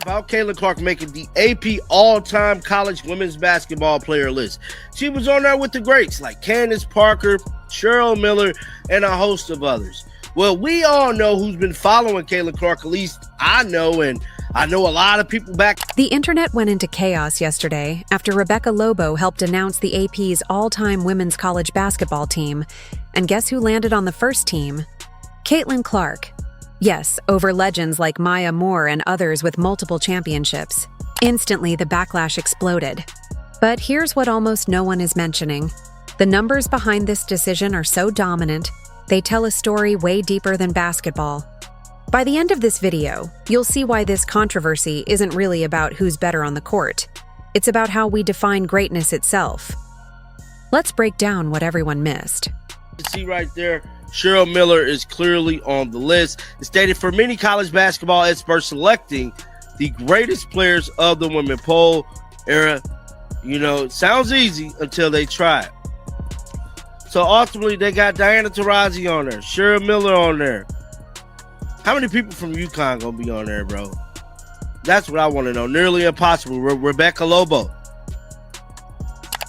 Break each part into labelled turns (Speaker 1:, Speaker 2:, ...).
Speaker 1: About Caitlin Clark making the AP all-time college women's basketball player list. She was on there with the greats like Candace Parker, Cheryl Miller, and a host of others. Well, we all know who's been following Caitlin Clark, at least I know, and I know a lot of people back.
Speaker 2: The internet went into chaos yesterday after Rebecca Lobo helped announce the AP's all-time women's college basketball team. And guess who landed on the first team? Caitlin Clark. Yes, over legends like Maya Moore and others with multiple championships. Instantly, the backlash exploded. But here's what almost no one is mentioning. The numbers behind this decision are so dominant, they tell a story way deeper than basketball. By the end of this video, you'll see why this controversy isn't really about who's better on the court. It's about how we define greatness itself. Let's break down what everyone missed.
Speaker 1: You see right there, Cheryl Miller is clearly on the list. It's stated for many college basketball experts selecting the greatest players of the women poll era. You know, it sounds easy until they try it. So ultimately, they got Diana Taurasi on there, Cheryl Miller on there. How many people from UConn gonna be on there, bro? That's what I want to know. Nearly impossible. Rebecca Lobo.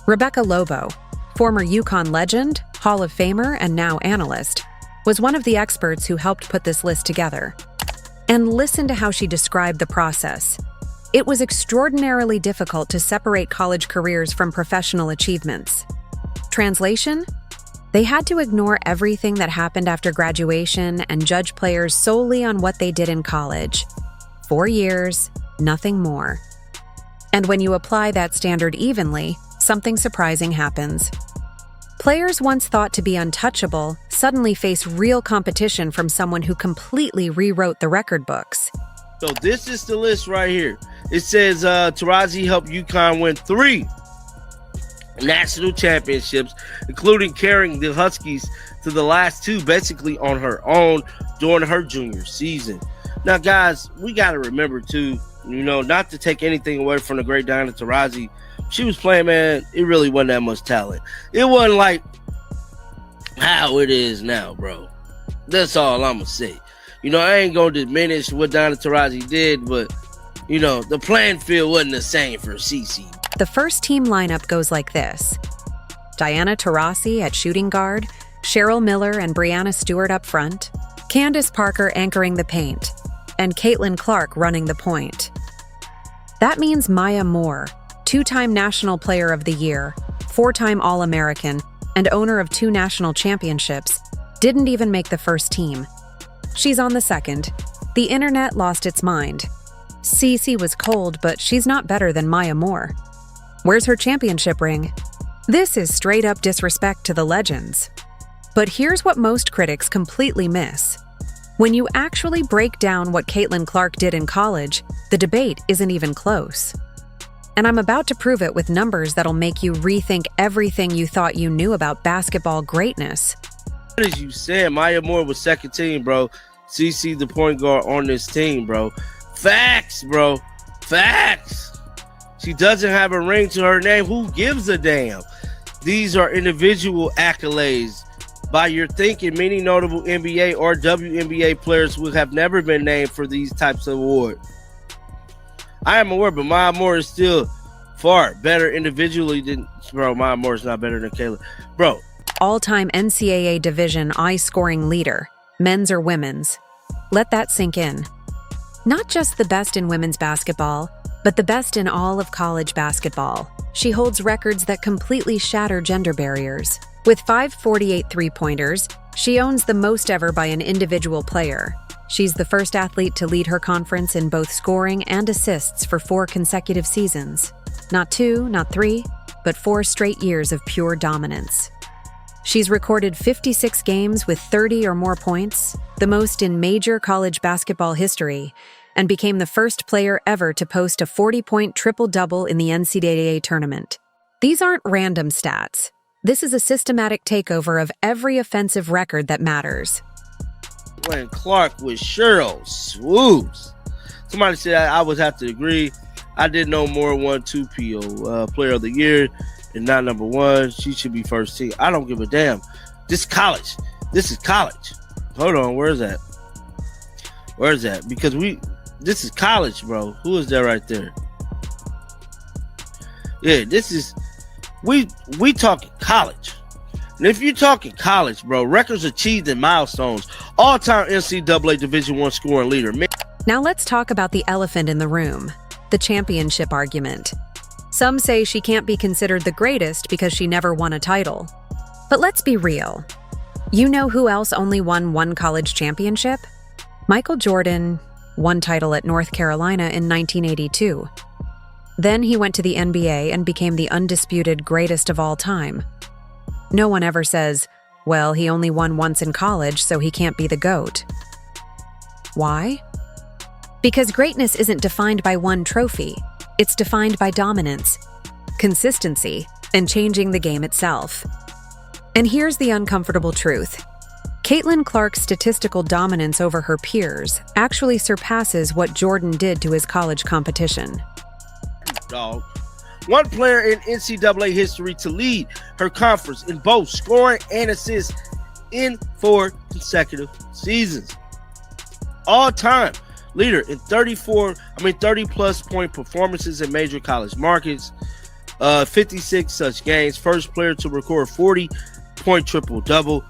Speaker 2: Rebecca Lobo, former UConn legend, Hall of Famer, and now analyst, was one of the experts who helped put this list together. And listen to how she described the process. It was extraordinarily difficult to separate college careers from professional achievements. Translation? They had to ignore everything that happened after graduation and judge players solely on what they did in college. 4 years, nothing more. And when you apply that standard evenly, something surprising happens. Players once thought to be untouchable suddenly face real competition from someone who completely rewrote the record books.
Speaker 1: So this is the list right here. It says Taurasi helped UConn win 3 national championships, including carrying the Huskies to the last 2 basically on her own during her junior season. Now, guys, we got to remember, too, you know, not to take anything away from the great Diana Taurasi. She was playing, man, it really wasn't that much talent. It wasn't like how it is now, bro. That's all I'm going to say. You know, I ain't going to diminish what Diana Taurasi did, but, you know, the playing field wasn't the same for CC.
Speaker 2: The first team lineup goes like this. Diana Taurasi at shooting guard, Cheryl Miller and Brianna Stewart up front, Candace Parker anchoring the paint, and Caitlin Clark running the point. That means Maya Moore, 2-time National Player of the Year, 4-time All-American, and owner of 2 national championships, didn't even make the first team. She's on the second. The internet lost its mind. Cece was cold, but she's not better than Maya Moore. Where's her championship ring? This is straight up disrespect to the legends. But here's what most critics completely miss. When you actually break down what Caitlin Clark did in college, the debate isn't even close. And I'm about to prove it with numbers that'll make you rethink everything you thought you knew about basketball greatness.
Speaker 1: As you said, Maya Moore was second team, bro. CC the point guard on this team, bro. Facts, bro. Facts. She doesn't have a ring to her name. Who gives a damn? These are individual accolades by your thinking. Many notable NBA or WNBA players who have never been named for these types of awards. I am aware, but Maya Moore is still far better individually than, bro. Maya Moore is not better than Kayla, bro.
Speaker 2: All-time NCAA Division I-scoring leader, men's or women's. Let that sink in. Not just the best in women's basketball, but the best in all of college basketball. She holds records that completely shatter gender barriers. With 548 three-pointers, she owns the most ever by an individual player. She's the first athlete to lead her conference in both scoring and assists for 4 consecutive seasons. Not 2, not 3, but 4 straight years of pure dominance. She's recorded 56 games with 30 or more points, the most in major college basketball history, and became the first player ever to post a 40-point triple-double in the NCAA tournament. These aren't random stats. This is a systematic takeover of every offensive record that matters.
Speaker 1: When Clark with Cheryl swoops. Somebody said I would have to agree. I didn't know Moore won 2 PO Player of the Year and not number 1. She should be first team. I don't give a damn. This is college. This is college. Hold on. Where's that? Where's that? Because This is college, bro. Who is that right there? Yeah, this is we talking college. And if you're talking college, bro, records achieved and milestones, all-time NCAA Division I scoring leader.
Speaker 2: Now let's talk about the elephant in the room, the championship argument. Some say she can't be considered the greatest because she never won a title. But let's be real. You know who else only won one college championship? Michael Jordan won title at North Carolina in 1982. Then he went to the NBA and became the undisputed greatest of all time. No one ever says, well, he only won once in college, so he can't be the GOAT. Why? Because greatness isn't defined by one trophy. It's defined by dominance, consistency, and changing the game itself. And here's the uncomfortable truth. Caitlin Clark's statistical dominance over her peers actually surpasses what Jordan did to his college competition.
Speaker 1: Dog. One player in NCAA history to lead her conference in both scoring and assists in 4 consecutive seasons. All-time leader in 30 plus point performances in major college markets, 56 such games. First player to record 40-point triple-double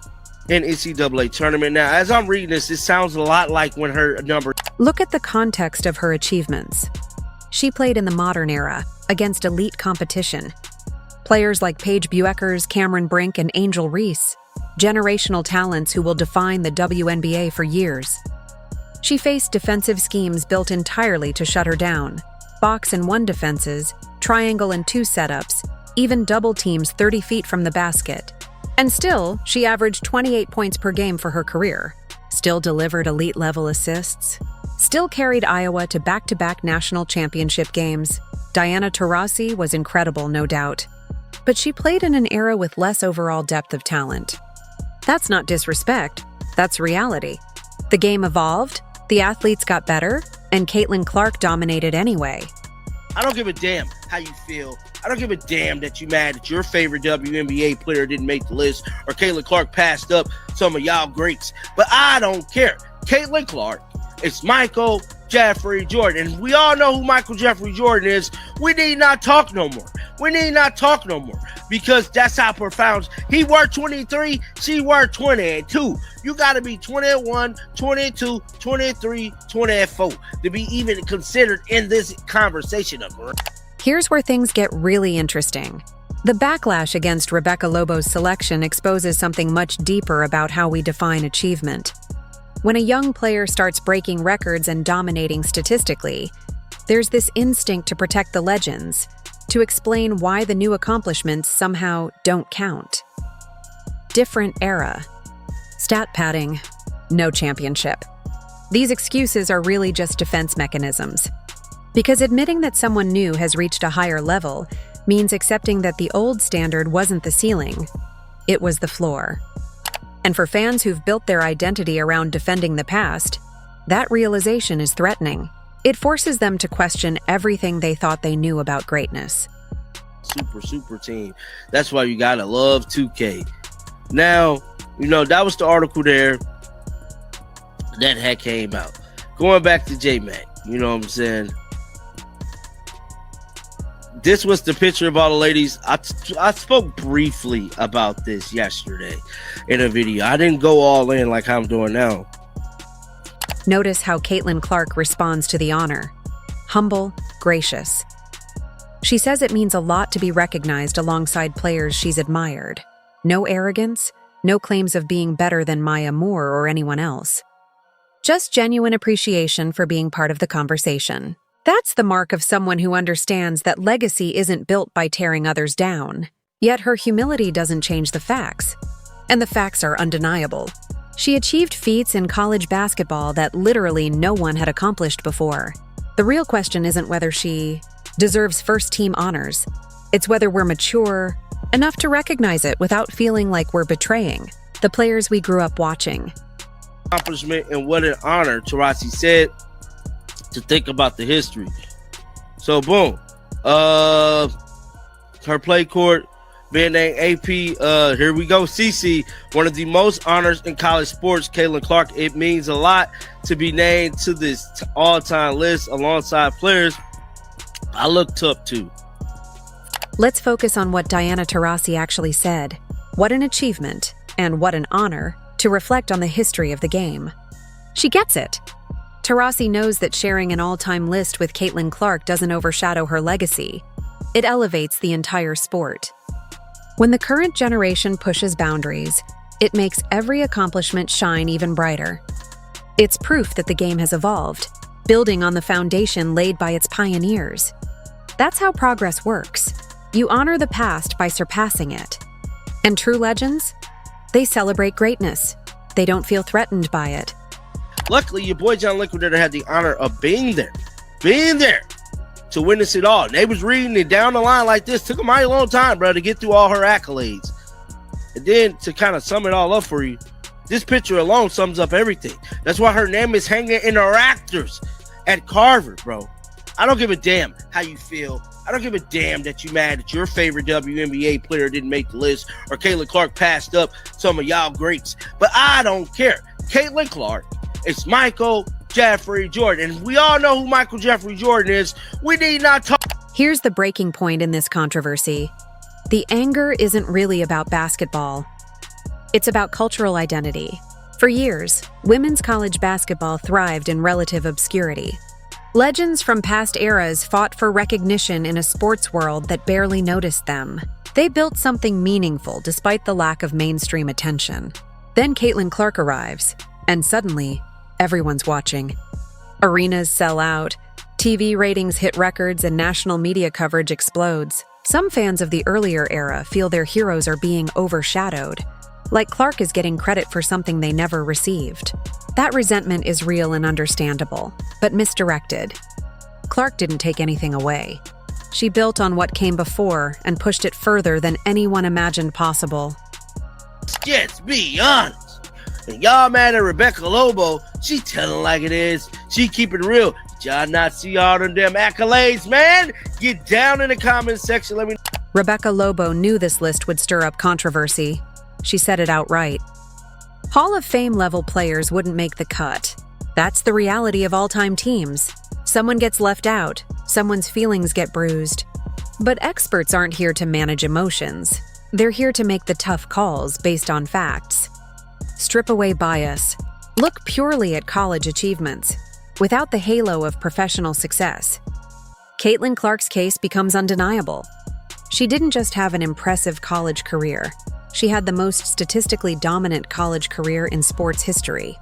Speaker 1: in NCAA tournament. Now, as I'm reading this, it sounds a lot like when her number.
Speaker 2: Look at the context of her achievements. She played in the modern era against elite competition. Players like Paige Bueckers, Cameron Brink, and Angel Reese, generational talents who will define the WNBA for years. She faced defensive schemes built entirely to shut her down, box and one defenses, triangle and two setups, even double teams 30 feet from the basket. And still, she averaged 28 points per game for her career, still delivered elite-level assists, still carried Iowa to back-to-back national championship games. Diana Taurasi was incredible, no doubt. But she played in an era with less overall depth of talent. That's not disrespect, that's reality. The game evolved, the athletes got better, and Caitlin Clark dominated anyway.
Speaker 1: I don't give a damn how you feel. I don't give a damn that you mad that your favorite WNBA player didn't make the list or Caitlin Clark passed up some of y'all greats. But I don't care. Caitlin Clark, it's Michael Jeffrey Jordan. And we all know who Michael Jeffrey Jordan is. We need not talk no more. We need not talk no more because that's how profound. He worked 23, she worked 22. You got to be 21, 22, 23, 24 to be even considered in this conversation.
Speaker 2: Here's where things get really interesting. The backlash against Rebecca Lobo's selection exposes something much deeper about how we define achievement. When a young player starts breaking records and dominating statistically, there's this instinct to protect the legends, to explain why the new accomplishments somehow don't count. Different era. Stat padding. No championship. These excuses are really just defense mechanisms. Because admitting that someone new has reached a higher level means accepting that the old standard wasn't the ceiling, it was the floor. And for fans who've built their identity around defending the past, that realization is threatening. It forces them to question everything they thought they knew about greatness.
Speaker 1: Super team. That's why you gotta love 2K. Now, that was the article there that had came out. Going back to J-Mac, you know what I'm saying? This was the picture of all the ladies. I spoke briefly about this yesterday in a video. I didn't go all in like I'm doing now.
Speaker 2: Notice how Caitlin Clark responds to the honor. Humble, gracious. She says it means a lot to be recognized alongside players she's admired. No arrogance, no claims of being better than Maya Moore or anyone else. Just genuine appreciation for being part of the conversation. That's the mark of someone who understands that legacy isn't built by tearing others down. Yet her humility doesn't change the facts. And the facts are undeniable. She achieved feats in college basketball that literally no one had accomplished before. The real question isn't whether she deserves first-team honors. It's whether we're mature enough to recognize it without feeling like we're betraying the players we grew up watching.
Speaker 1: Accomplishment and what an honor, Taurasi said, to think about the history. So boom, her play court, Man named AP, here we go, CC, one of the most honors in college sports, Caitlin Clark. It means a lot to be named to this all-time list alongside players I looked up to.
Speaker 2: Let's focus on what Diana Taurasi actually said. What an achievement, and what an honor, to reflect on the history of the game. She gets it. Taurasi knows that sharing an all-time list with Caitlin Clark doesn't overshadow her legacy. It elevates the entire sport. When the current generation pushes boundaries, it makes every accomplishment shine even brighter. It's proof that the game has evolved, building on the foundation laid by its pioneers. That's how progress works. You honor the past by surpassing it. And true legends? They celebrate greatness. They don't feel threatened by it.
Speaker 1: Luckily, your boy John Liquidator had the honor of being there to witness it all. And they was reading it down the line like this. Took them a long time, bro, to get through all her accolades. And then to kind of sum it all up for you, this picture alone sums up everything. That's why her name is hanging in the rafters at Carver, bro. I don't give a damn how you feel. I don't give a damn that you mad that your favorite WNBA player didn't make the list or Caitlin Clark passed up some of y'all greats. But I don't care. Caitlin Clark, it's Michael Jeffrey Jordan. And we all know who Michael Jeffrey Jordan is. We need not talk.
Speaker 2: Here's the breaking point in this controversy. The anger isn't really about basketball. It's about cultural identity. For years, women's college basketball thrived in relative obscurity. Legends from past eras fought for recognition in a sports world that barely noticed them. They built something meaningful despite the lack of mainstream attention. Then Caitlin Clark arrives, and suddenly, everyone's watching. Arenas sell out, TV ratings hit records, and national media coverage explodes. Some fans of the earlier era feel their heroes are being overshadowed, like Clark is getting credit for something they never received. That resentment is real and understandable, but misdirected. Clark didn't take anything away. She built on what came before and pushed it further than anyone imagined possible.
Speaker 1: Let's be honest. And y'all mad at Rebecca Lobo, she telling like it is. She keep it real. Did y'all not see all them damn accolades, man? Get down in the comment section. Let me know.
Speaker 2: Rebecca Lobo knew this list would stir up controversy. She said it outright. Hall of Fame level players wouldn't make the cut. That's the reality of all-time teams. Someone gets left out, someone's feelings get bruised. But experts aren't here to manage emotions. They're here to make the tough calls based on facts. Strip away bias. Look purely at college achievements, without the halo of professional success. Caitlin Clark's case becomes undeniable. She didn't just have an impressive college career. She had the most statistically dominant college career in sports history.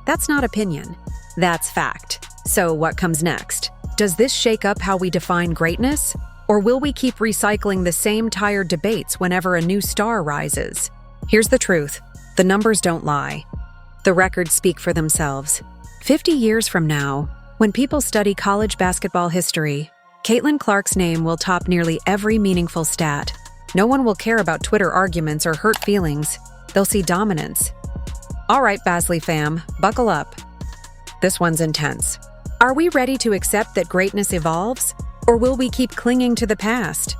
Speaker 2: That's not opinion. That's fact. So what comes next? Does this shake up how we define greatness? Or will we keep recycling the same tired debates whenever a new star rises? Here's the truth. The numbers don't lie. The records speak for themselves. 50 years from now, when people study college basketball history, Caitlin Clark's name will top nearly every meaningful stat. No one will care about Twitter arguments or hurt feelings. They'll see dominance. All right, Basley fam, buckle up. This one's intense. Are we ready to accept that greatness evolves? Or will we keep clinging to the past?